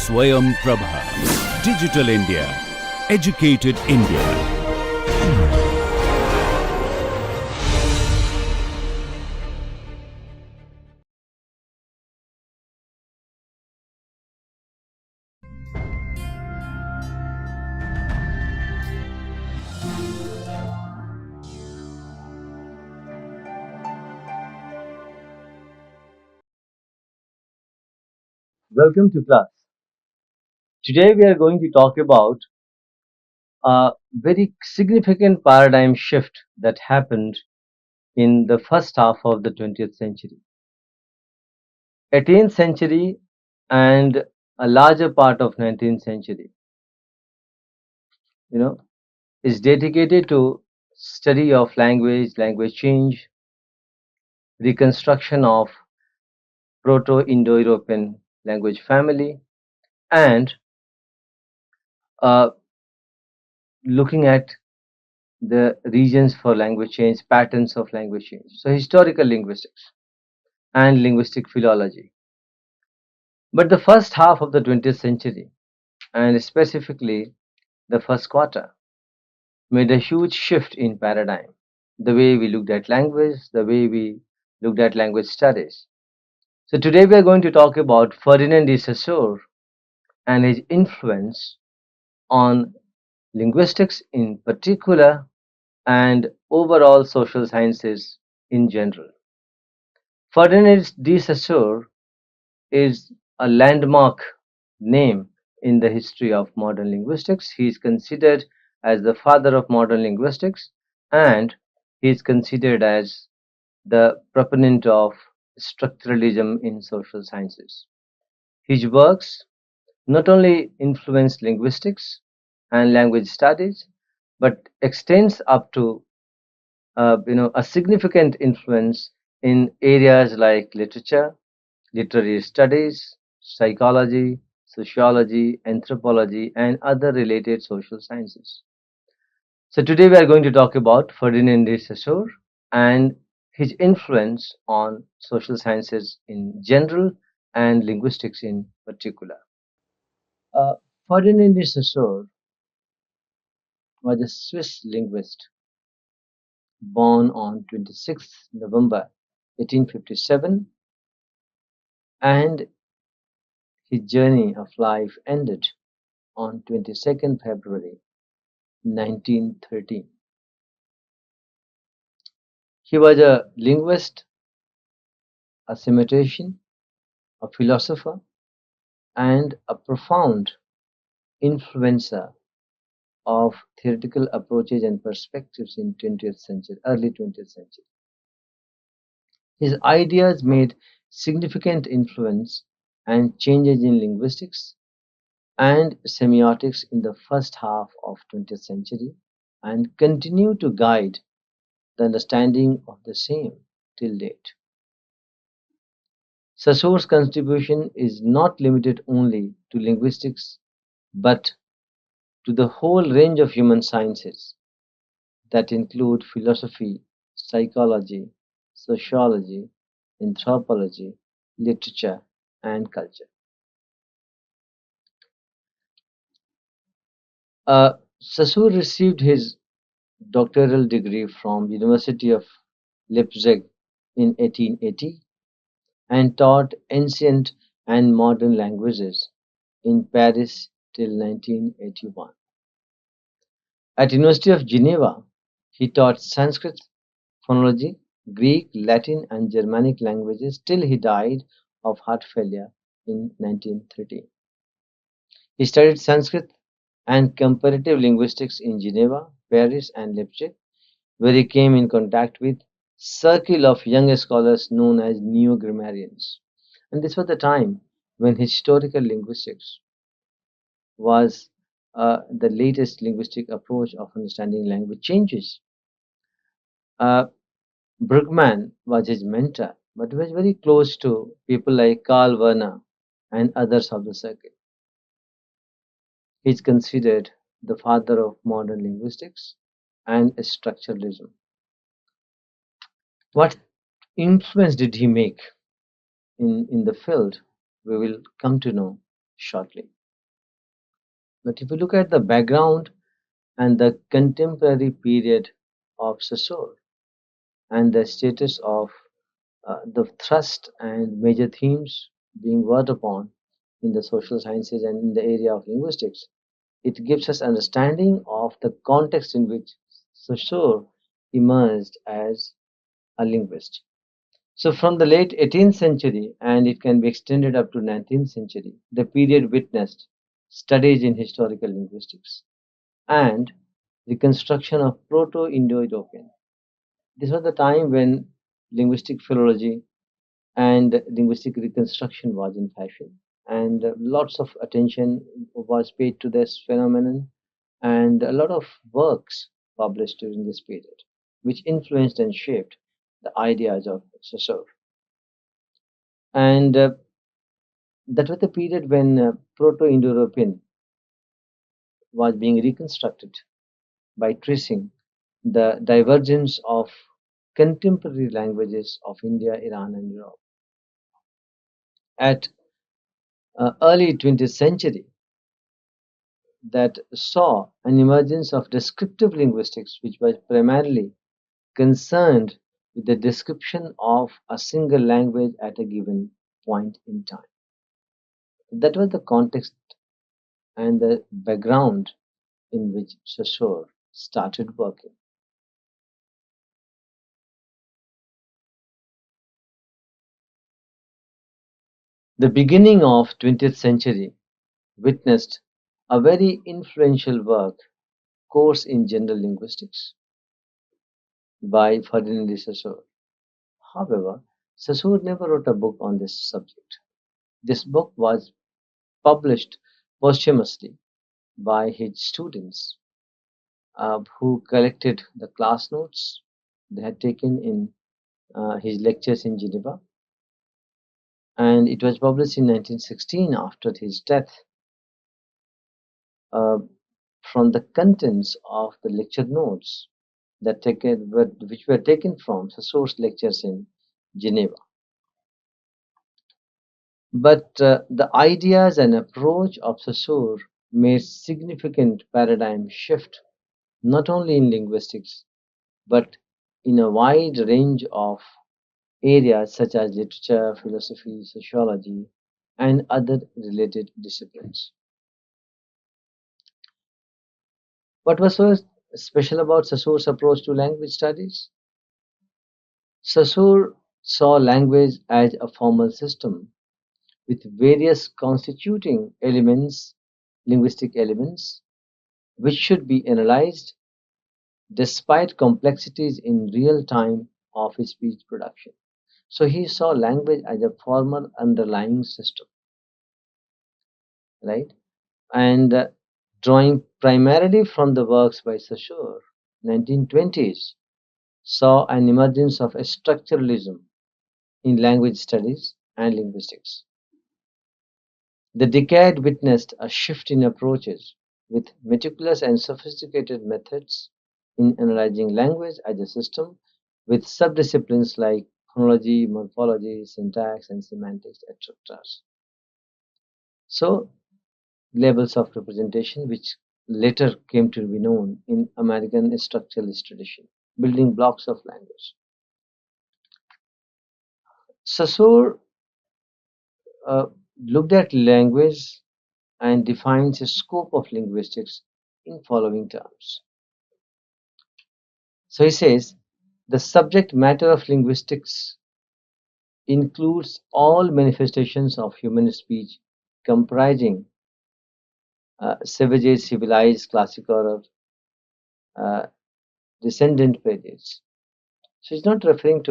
Swayam Prabha. Digital India. Educated India. Welcome to class. Today we are going to talk about a very significant paradigm shift that happened in the first half of the 20th century. 18th century and a larger part of 19th century, you know, is dedicated to study of language, language change, reconstruction of Proto-Indo-European language family, and uh, looking at the regions for language change, patterns of language change. So historical linguistics and linguistic philology. But the first half of the 20th century, and specifically the first quarter, made a huge shift in paradigm. The way we looked at language, the way we looked at language studies. So today we are going to talk about Ferdinand de Saussure and his influence on linguistics in particular and overall social sciences in general. Ferdinand de Saussure is a landmark name in the history of modern linguistics. He is considered as the father of modern linguistics, and he is considered as the proponent of structuralism in social sciences. His works not only influenced linguistics and language studies, but extends up to a significant influence in areas like literature, literary studies, psychology, sociology, anthropology, and other related social sciences. So today we are going to talk about Ferdinand de Saussure and his influence on social sciences in general and linguistics in particular. Uh, Ferdinand de Saussure was a Swiss linguist born on 26th November 1857, and his journey of life ended on 22nd February 1913. He was a linguist, a sematician, a philosopher, and a profound influencer of theoretical approaches and perspectives in 20th century, early 20th century. His ideas made significant influence and changes in linguistics and semiotics in the first half of 20th century and continue to guide the understanding of the same till date. Saussure's contribution is not limited only to linguistics but to the whole range of human sciences that include philosophy, psychology, sociology, anthropology, literature, and culture. Saussure received his doctoral degree from University of Leipzig in 1880 and taught ancient and modern languages in Paris till 1981. At University of Geneva, he taught Sanskrit, phonology, Greek, Latin, and Germanic languages till he died of heart failure in 1913. He studied Sanskrit and comparative linguistics in Geneva, Paris, and Leipzig, where he came in contact with circle of young scholars known as neo-grammarians. And this was the time when historical linguistics was the latest linguistic approach of understanding language changes. Uh, Brugman was his mentor, but he was very close to people like Karl Werner and others of the circle. He is considered the father of modern linguistics and structuralism. What influence did he make in the field? We will come to know shortly. But if you look at the background and the contemporary period of Saussure and the status of the thrust and major themes being worked upon in the social sciences and in the area of linguistics, it gives us understanding of the context in which Saussure emerged as a linguist. So from the late 18th century, and it can be extended up to 19th century, the period witnessed studies in historical linguistics and reconstruction of Proto-Indo-European. This was the time when linguistic philology and linguistic reconstruction was in fashion, and lots of attention was paid to this phenomenon, and a lot of works published during this period, which influenced and shaped the ideas of Saussure. And that was the period when Proto-Indo-European was being reconstructed by tracing the divergence of contemporary languages of India, Iran, and Europe. At early 20th century, that saw an emergence of descriptive linguistics, which was primarily concerned with the description of a single language at a given point in time. That was the context and the background in which Saussure started working. The beginning of 20th century witnessed a very influential work, Course in General Linguistics, by Ferdinand de Saussure. However, Saussure never wrote a book on this subject. This book was published posthumously by his students, who collected the class notes they had taken in his lectures in Geneva, and it was published in 1916 after his death. uh, from the contents of the lecture notes which were taken from Saussure's lectures in Geneva. But the ideas and approach of Saussure made significant paradigm shift not only in linguistics but in a wide range of areas such as literature, philosophy, sociology, and other related disciplines. What was so special about Saussure's approach to language studies? Saussure saw language as a formal system with various constituting elements, linguistic elements, which should be analyzed despite complexities in real time of his speech production. So he saw language as a formal underlying system, right? And drawing primarily from the works by Saussure, 1920s saw an emergence of a structuralism in language studies and linguistics. The decade witnessed a shift in approaches, with meticulous and sophisticated methods in analyzing language as a system, with subdisciplines like phonology, morphology, syntax, and semantics, etc. So, levels of representation, which later came to be known in American structuralist tradition, building blocks of language. Saussure uh, looked at language and defines the scope of linguistics in following terms. So he says the subject matter of linguistics includes all manifestations of human speech comprising savages, civilized, classic or uh, descendant periods. So he's referring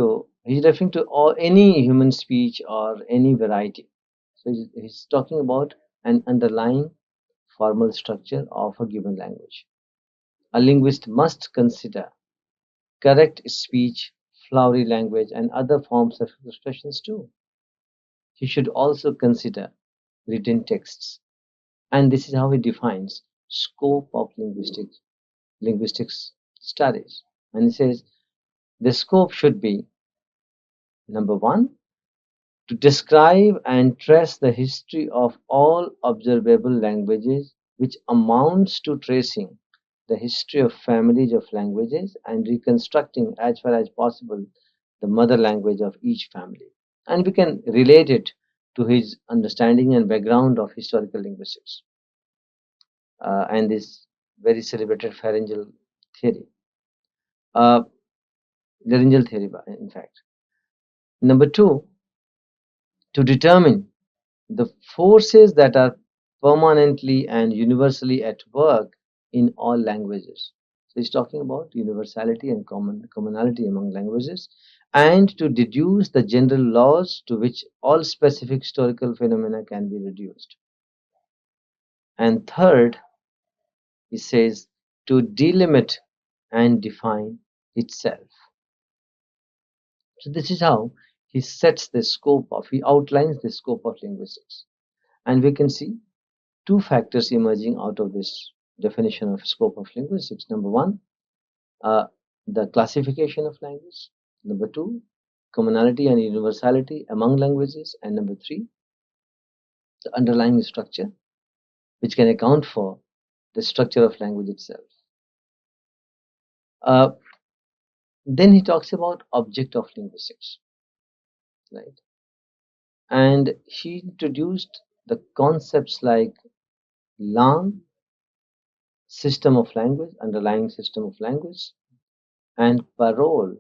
to all, any human speech or any variety. So he's talking about an underlying formal structure of a given language. A linguist must consider correct speech, flowery language, and other forms of expressions too. He should also consider written texts. And this is how he defines scope of linguistics studies. And he says the scope should be number one, to describe and trace the history of all observable languages which amounts to tracing the history of families of languages and reconstructing as far as possible the mother language of each family. And we can relate it to his understanding and background of historical linguistics and this very celebrated pharyngeal theory, uh, laryngeal theory, in fact. Number two, to determine the forces that are permanently and universally at work in all languages. So he's talking about universality and commonality among languages, and to deduce the general laws to which all specific historical phenomena can be reduced. And third, he says to delimit and define itself. So this is how he sets the scope of, he outlines the scope of linguistics. And we can see two factors emerging out of this definition of scope of linguistics. Number one, uh, the classification of language. Number two, commonality and universality among languages. And number three, the underlying structure, which can account for the structure of language itself. Uh, then he talks about object of linguistics, right? And he introduced the concepts like lang, system of language, underlying system of language, and parole,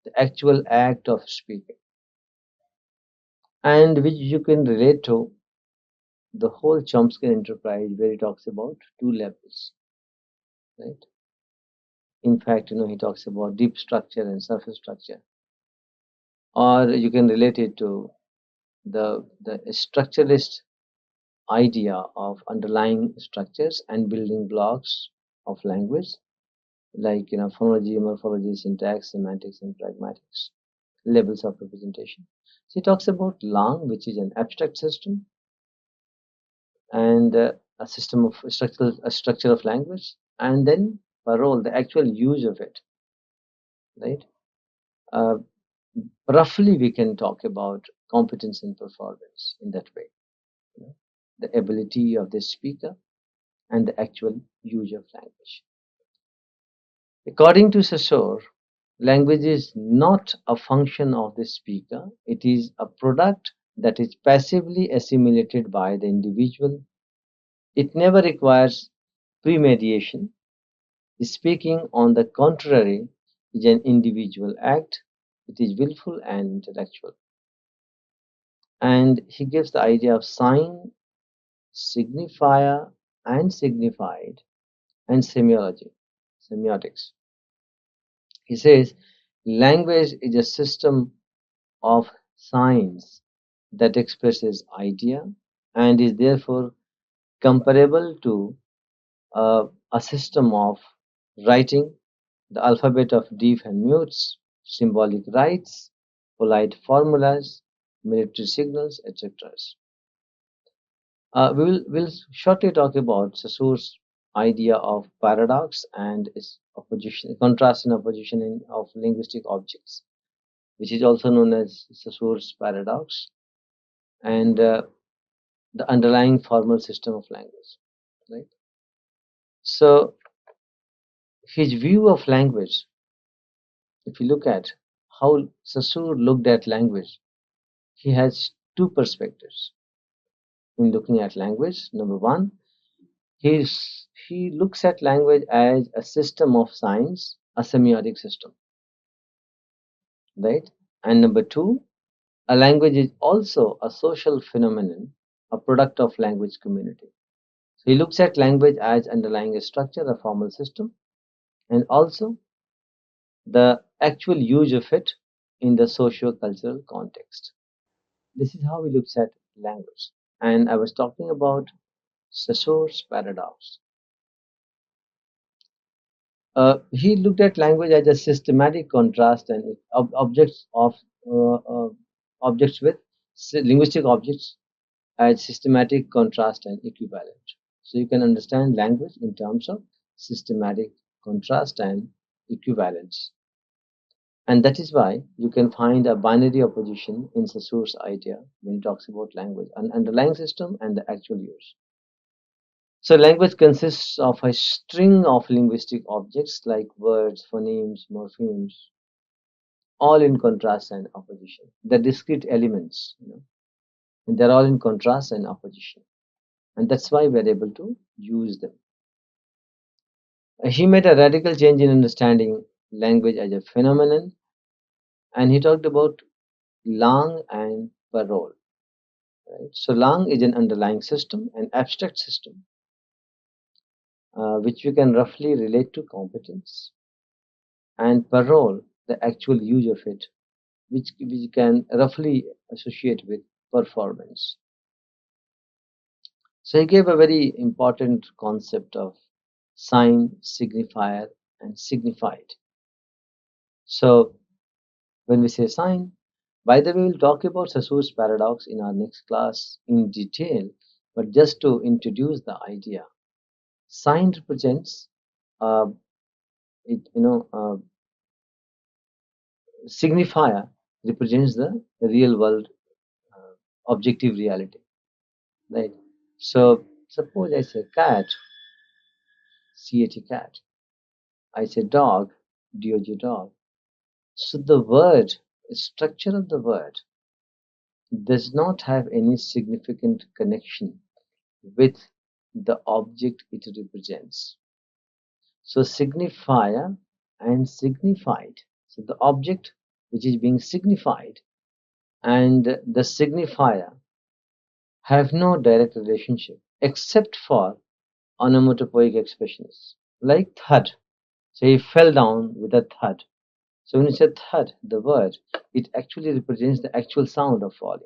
the actual act of speaking, and which you can relate to the whole Chomsky enterprise where he talks about two levels, right? In fact, he talks about deep structure and surface structure, or you can relate it to the structuralist idea of underlying structures and building blocks of language, like phonology, morphology, syntax, semantics, and pragmatics, levels of representation. So he talks about lang, which is an abstract system, and a system of a structure of language, and then parole, the actual use of it, right? Uh, Roughly, we can talk about competence and performance in that way, the ability of the speaker and the actual use of language. According to Saussure, language is not a function of the speaker, it is a product that is passively assimilated by the individual. It never requires premediation. Speaking, on the contrary, is an individual act. It is willful and intellectual. And he gives the idea of sign, signifier, and signified, and semiotics. He says language is a system of signs that expresses idea and is therefore comparable to a system of writing, the alphabet of deaf and mutes, symbolic rites, polite formulas, military signals, etc. We'll shortly talk about Saussure's idea of paradox and its opposition, contrast and opposition of linguistic objects, which is also known as Saussure's paradox, and the underlying formal system of language. Right. So his view of language, if you look at how Saussure looked at language, he has two perspectives in looking at language. Number one, he looks at language as a system of signs, a semiotic system, right? And number two, a language is also a social phenomenon, a product of language community. So he looks at language as underlying a structure, a formal system, and also the actual use of it in the socio-cultural context. This is how he looks at language. And I was talking about Saussure's paradox. He looked at language as a systematic contrast and uh, uh, objects with linguistic objects as systematic contrast and equivalent. So you can understand language in terms of systematic contrast and equivalence. And that is why you can find a binary opposition in Saussure's idea when he talks about language, an underlying system and the actual use. So language consists of a string of linguistic objects like words, phonemes, morphemes, all in contrast and opposition. The discrete elements, and they're all in contrast and opposition. And that's why we're able to use them. He made a radical change in understanding language as a phenomenon, and he talked about lang and parole. Right? So lang is an underlying system, an abstract system, which we can roughly relate to competence, and parole, the actual use of it, which we can roughly associate with performance. So he gave a very important concept of sign, signifier, and signified. So when we say sign, by the way, we'll talk about Saussure's paradox in our next class in detail, but just to introduce the idea, sign represents uh, it, signifier represents the real world objective reality, right? So suppose I say cat, cat, cat. I say dog, dog, dog. So the word, structure of the word does not have any significant connection with the object it represents. So signifier and signified. So the object which is being signified and the signifier have no direct relationship except for onomatopoeic expressions like thud. So he fell down with a thud. So when you say thud, the word, it actually represents the actual sound of falling.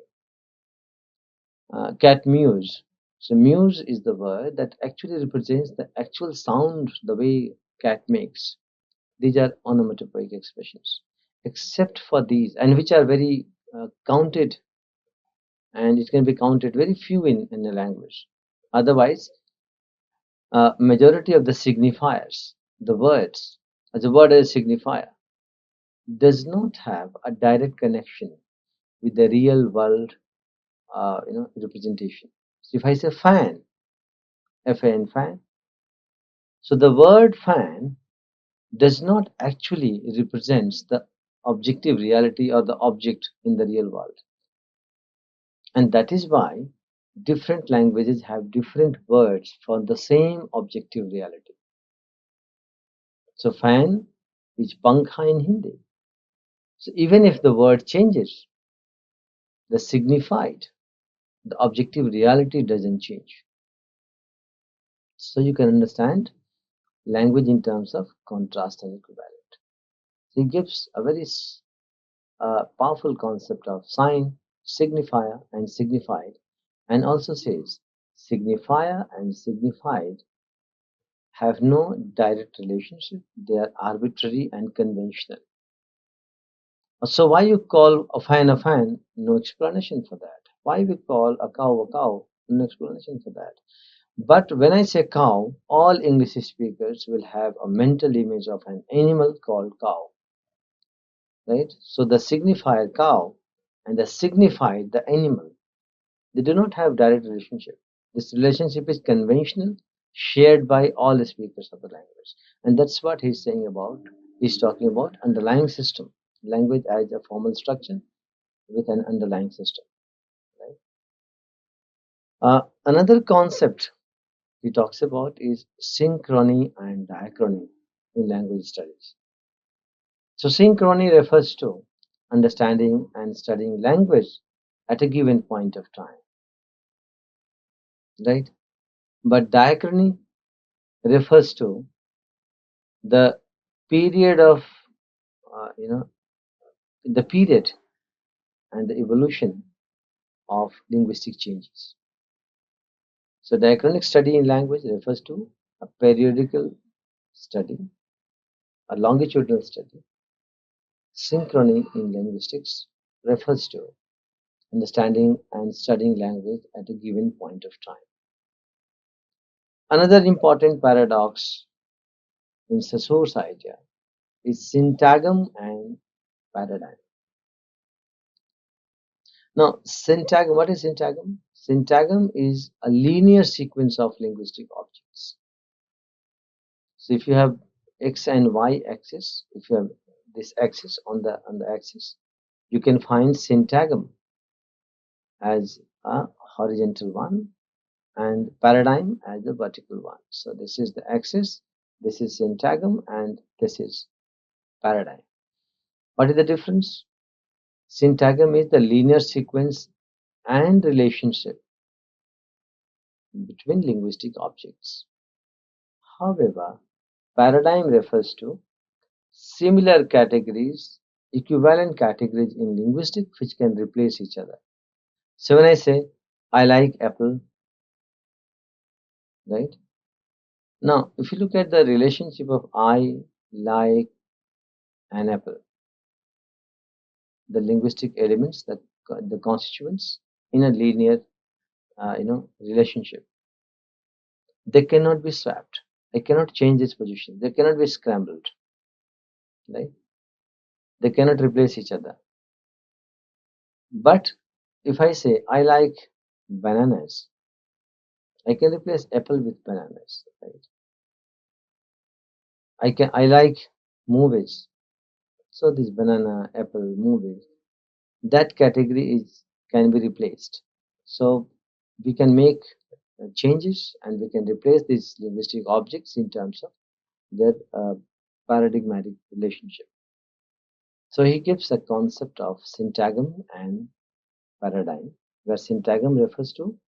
Cat mews. So mews is the word that actually represents the actual sound, the way cat makes. These are onomatopoeic expressions. Except for these, and which are very counted, and it can be counted very few in a language. Otherwise, majority of the signifiers, the words, as a word as a signifier, does not have a direct connection with the real world, representation. So if I say fan, fan, fan, so the word fan does not actually represents the objective reality or the object in the real world. And that is why different languages have different words for the same objective reality. So fan is pankha in Hindi. So even if the word changes, the signified, the objective reality doesn't change. So you can understand language in terms of contrast and equivalent. So he gives a very powerful concept of sign, signifier, and signified, and also says signifier and signified have no direct relationship, they are arbitrary and conventional. So why you call a fan a fan? No explanation for that. Why we call a cow? No explanation for that. But when I say cow, all English speakers will have a mental image of an animal called cow, right? So the signifier cow and the signified the animal, they do not have direct relationship. This relationship is conventional, shared by all the speakers of the language. And that's what he's saying about. He's talking about underlying system, language as a formal structure with an underlying system. Right? Another concept he talks about is synchrony and diachrony in language studies. So synchrony refers to understanding and studying language at a given point of time, right? But diachrony refers to the period of, uh, you know, the period and the evolution of linguistic changes. So diachronic study in language refers to a periodical study, a longitudinal study. Synchrony in linguistics refers to understanding and studying language at a given point of time. Another important paradox in Saussure's idea is syntagm and paradigm. Now, syntagm, what is syntagm? Syntagm is a linear sequence of linguistic objects. So if you have x and y axis, if you have this axis on the axis, you can find syntagm as a horizontal one and paradigm as a vertical one. So this is the axis, this is syntagm, and this is paradigm. What is the difference? Syntagm is the linear sequence and relationship between linguistic objects. However, paradigm refers to similar categories, equivalent categories in linguistics which can replace each other. So when I say I like apple, right? Now, if you look at the relationship of I like an apple, the linguistic elements, the constituents in a linear, relationship, they cannot be swapped. I cannot change its position. They cannot be scrambled, right? They cannot replace each other. But if I say I like bananas, I can replace apple with bananas, right? I like movies. So this banana, apple, movies, that category is can be replaced. So we can make changes and we can replace these linguistic objects in terms of their paradigmatic relationship. So he gives a concept of syntagm and paradigm, where syntagm refers to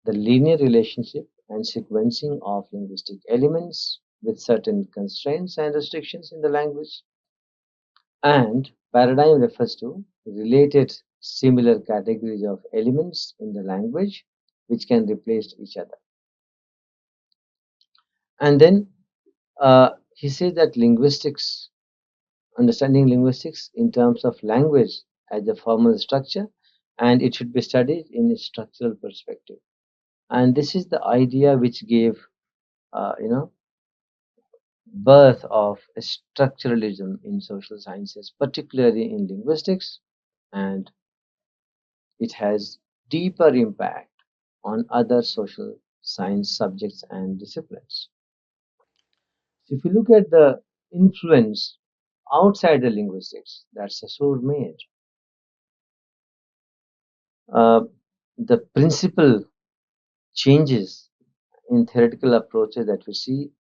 the linear relationship and sequencing of linguistic elements with certain constraints and restrictions in the language, and paradigm refers to related similar categories of elements in the language which can replace each other. And then he says that linguistics, understanding linguistics in terms of language as a formal structure, and it should be studied in a structural perspective. And this is the idea which gave, uh, you know, birth of structuralism in social sciences, particularly in linguistics, and it has deeper impact on other social science subjects and disciplines. If you look at the influence outside the linguistics that Saussure made, uh, the principal changes in theoretical approaches that we see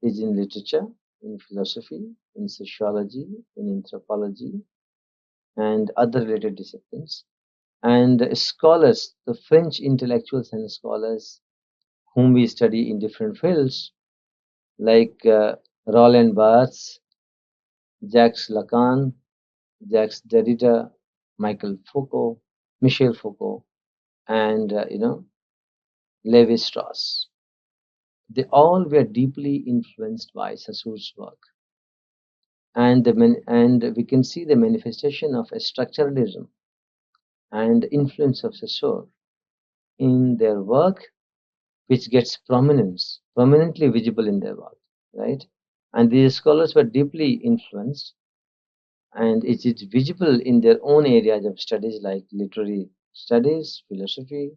is in literature, in philosophy, in sociology, in anthropology, and other related disciplines. And scholars, the French intellectuals and scholars whom we study in different fields, like Roland Barthes, Jacques Lacan, Jacques Derrida, Michael Foucault, Michel Foucault, and Levi Strauss. They all were deeply influenced by Saussure's work, and we can see the manifestation of a structuralism and influence of Saussure in their work, which gets prominently visible in their work, right? And these scholars were deeply influenced, and it is visible in their own areas of studies like literary studies, philosophy,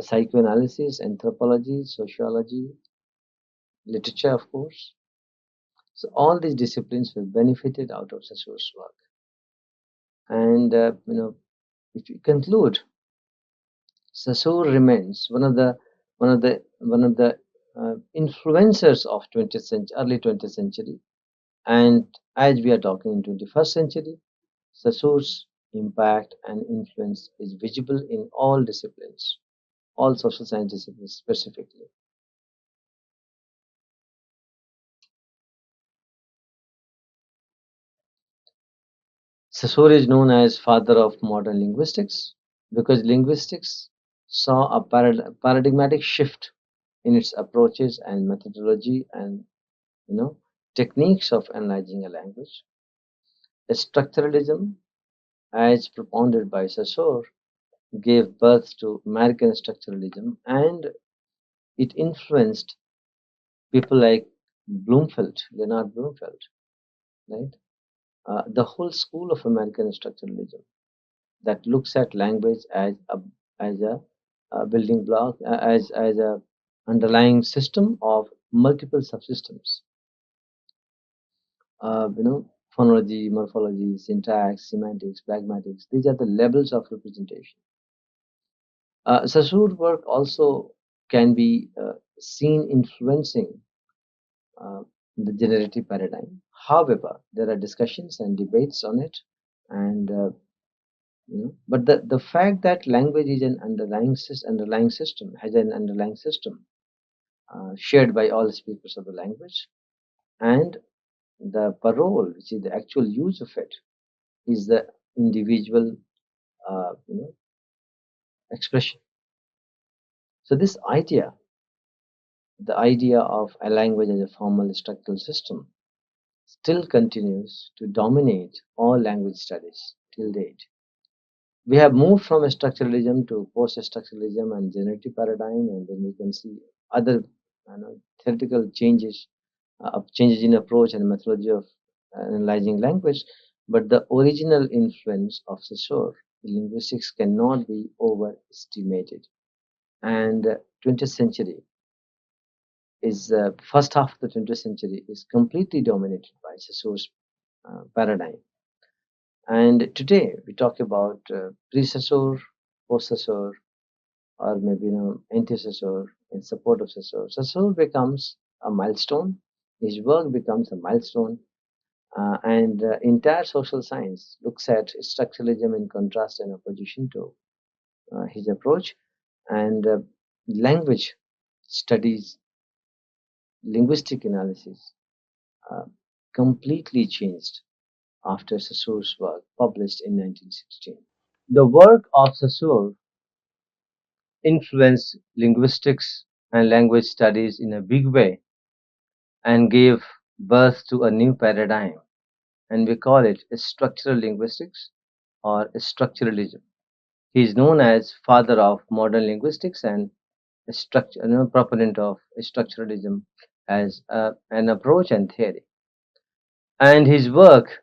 psychoanalysis, anthropology, sociology, literature, of course. So all these disciplines were benefited out of Saussure's work. And if we conclude, Saussure remains one of the influencers of 20th century, early 20th century, and as we are talking in 21st century, Saussure's impact and influence is visible in all disciplines, all social science disciplines specifically. Saussure is known as father of modern linguistics because linguistics saw a paradigmatic shift in its approaches and methodology and you know techniques of analyzing a language. Structuralism, as propounded by Saussure, gave birth to American structuralism, and it influenced people like Leonard Bloomfield, right? The whole school of American structuralism. that looks at language as a building block, as a underlying system of multiple subsystems. You know, phonology, morphology, syntax, semantics, pragmatics. These are the levels of representation. Saussure work also can be seen influencing uh, the generative paradigm. However, there are discussions and debates on it, and but the fact that language is an underlying system has an underlying system shared by all speakers of the language, and the parole, which is the actual use of it, is the individual expression. So this idea, the idea of a language as a formal structural system, still continues to dominate all language studies till date. We have moved from structuralism to post-structuralism and generative paradigm, and then we can see other theoretical changes in approach and methodology of analyzing language. But the original influence of Saussure in linguistics cannot be overestimated. And 20th century is first half of the 20th century is completely dominated by Saussure's paradigm. And today we talk about pre-Saussure, post-Saussure, or maybe anti-Saussure in support of Saussure. Saussure becomes a milestone. His work becomes a milestone, and entire social science looks at structuralism in contrast and opposition to his approach. And language studies, linguistic analysis, uh, completely changed after Saussure's work published in 1916. The work of Saussure influenced linguistics and language studies in a big way and gave birth to a new paradigm, and we call it structural linguistics or structuralism. He is known as father of modern linguistics and a proponent of structuralism as an approach and theory. And his work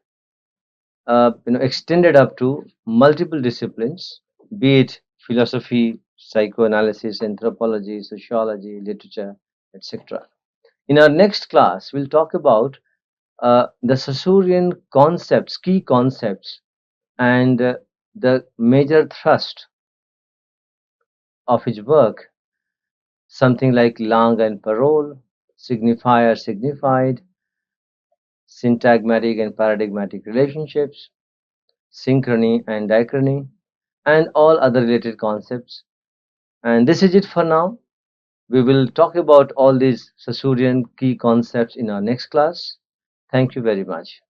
extended up to multiple disciplines, be it philosophy, psychoanalysis, anthropology, sociology, literature, etc. In our next class, we'll talk about the Saussurean concepts, key concepts, and the major thrust of his work, something like langue and parole, signifier signified, syntagmatic and paradigmatic relationships, synchrony and diachrony, and all other related concepts. And this is it for now. We will talk about all these Saussurean key concepts in our next class. Thank you very much.